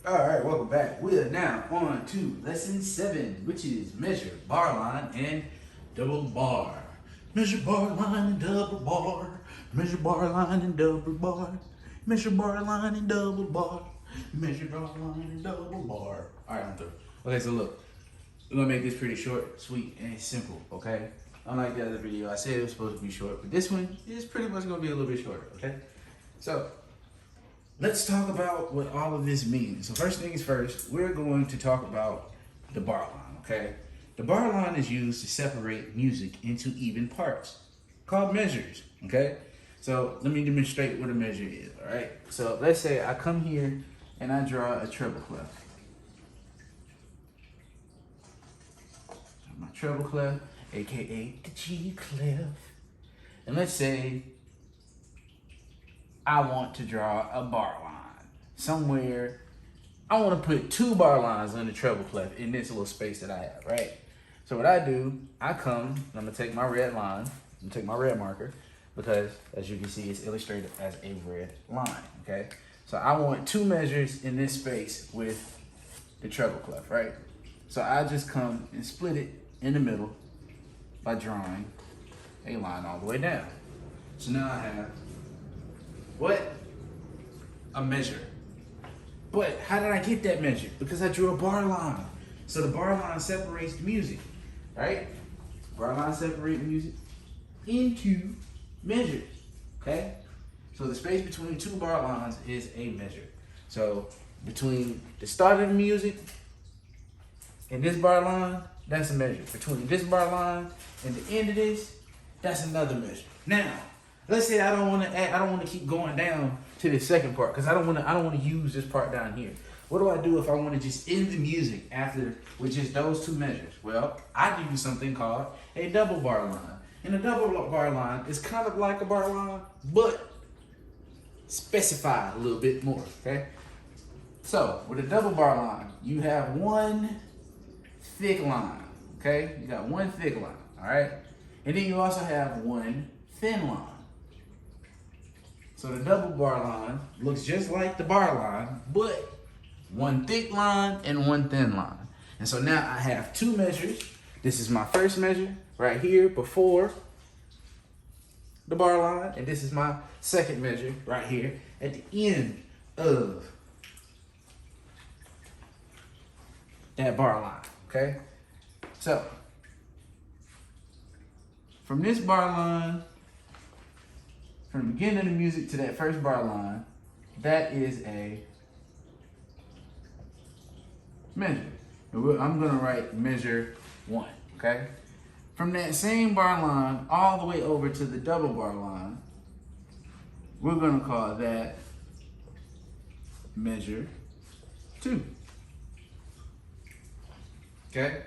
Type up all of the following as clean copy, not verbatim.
All right, welcome back. We are now on to lesson 7, which is measure bar line and double bar. Measure bar line and double bar. Measure bar line and double bar. Measure bar line and double bar. Measure bar line and double bar. All right, I'm through. Okay, so look, we're gonna make this pretty short, sweet, and simple. Okay. Unlike the other video, I said it was supposed to be short, but this one is pretty much gonna be a little bit shorter. Okay. So let's talk about what all of this means. So first things first, we're going to talk about the bar line, okay? The bar line is used to separate music into even parts, called measures, okay? So let me demonstrate what a measure is, all right? So let's say I come here and I draw a treble clef. My treble clef, AKA the G clef. And let's say I want to draw a bar line somewhere. I want to put 2 bar lines on the treble clef in this little space that I have, right? So what I do, I come, I'm gonna take my red line, I'm gonna take my red marker, because as you can see, it's illustrated as a red line, okay? So I want 2 measures in this space with the treble clef, right? So I just come and split it in the middle by drawing a line all the way down. So now I have what? A measure. But how did I get that measure? Because I drew a bar line. So the bar line separates the music, right? Bar line separate music into measures, okay? So the space between 2 bar lines is a measure. So between the start of the music and this bar line, that's a measure. Between this bar line and the end of this, that's another measure. Now, let's say I don't want to keep going down to the second part because I don't want to use this part down here. What do I do if I want to just end the music after with just those 2 measures? Well, I use something called a double bar line. And a double bar line is kind of like a bar line, but specified a little bit more, okay? So with a double bar line, you have one thick line, okay? You got one thick line, all right? And then you also have one thin line. So the double bar line looks just like the bar line, but one thick line and one thin line. And so now I have 2 measures. This is my first measure right here before the bar line, and this is my second measure right here at the end of that bar line, okay? So from this bar line, from the beginning of the music to that first bar line, that is a measure. I'm gonna write measure 1, okay? From that same bar line all the way over to the double bar line, we're gonna call that measure 2, okay?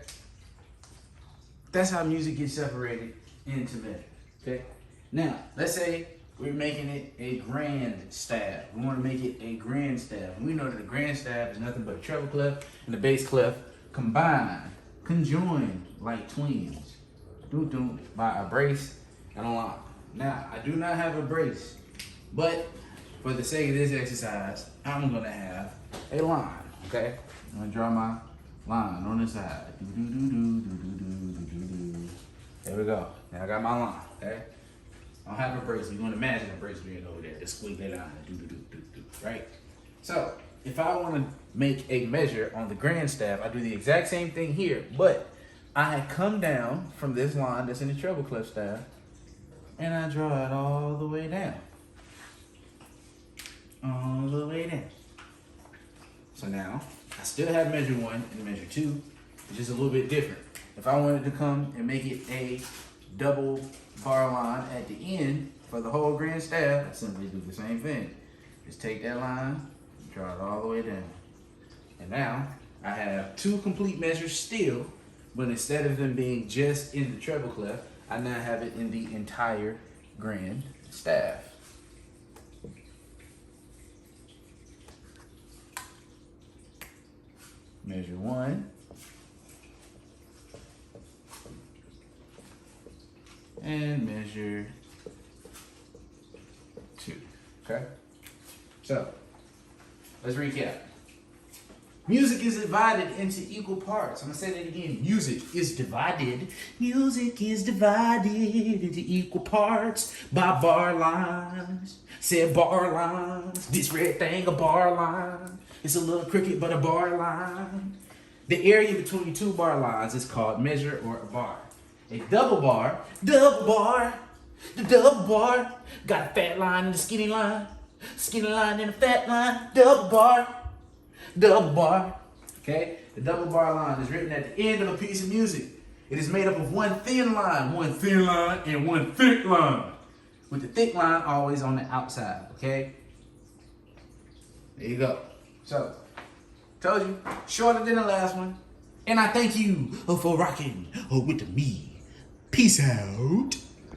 That's how music gets separated into measures, okay? Now, let's say we're making it a grand staff. We want to make it a grand staff. And we know that a grand staff is nothing but a treble clef and a bass clef combined, conjoined like twins, by a brace and a lock. Now, I do not have a brace, but for the sake of this exercise, I'm gonna have a line, okay? I'm gonna draw my line on the side. There we go. Now I got my line, okay? I don't have a brace. You want to imagine a brace being over there. Just squeeze that line, right? So if I want to make a measure on the grand staff, I do the exact same thing here, but I come down from this line that's in the treble clef staff, and I draw it all the way down. All the way down. So now, I still have measure 1 and measure 2, which is a little bit different. If I wanted to come and make it a double bar line at the end for the whole grand staff, I simply do the same thing. Just take that line, draw it all the way down. And now, I have 2 complete measures still, but instead of them being just in the treble clef, I now have it in the entire grand staff. Measure 1. And measure 2, okay? So, let's recap. Music is divided into equal parts. I'm gonna say that again. Music is divided. Music is divided into equal parts by bar lines. Said bar lines. This red thing a bar line. It's a little cricket, but a bar line. The area between two bar lines is called measure or a bar. A double bar, the double bar. Got a fat line and a skinny line and a fat line, double bar. Okay? The double bar line is written at the end of a piece of music. It is made up of one thin line, and one thick line. With the thick line always on the outside, okay? There you go. So, told you, shorter than the last one. And I thank you for rocking with me. Peace out.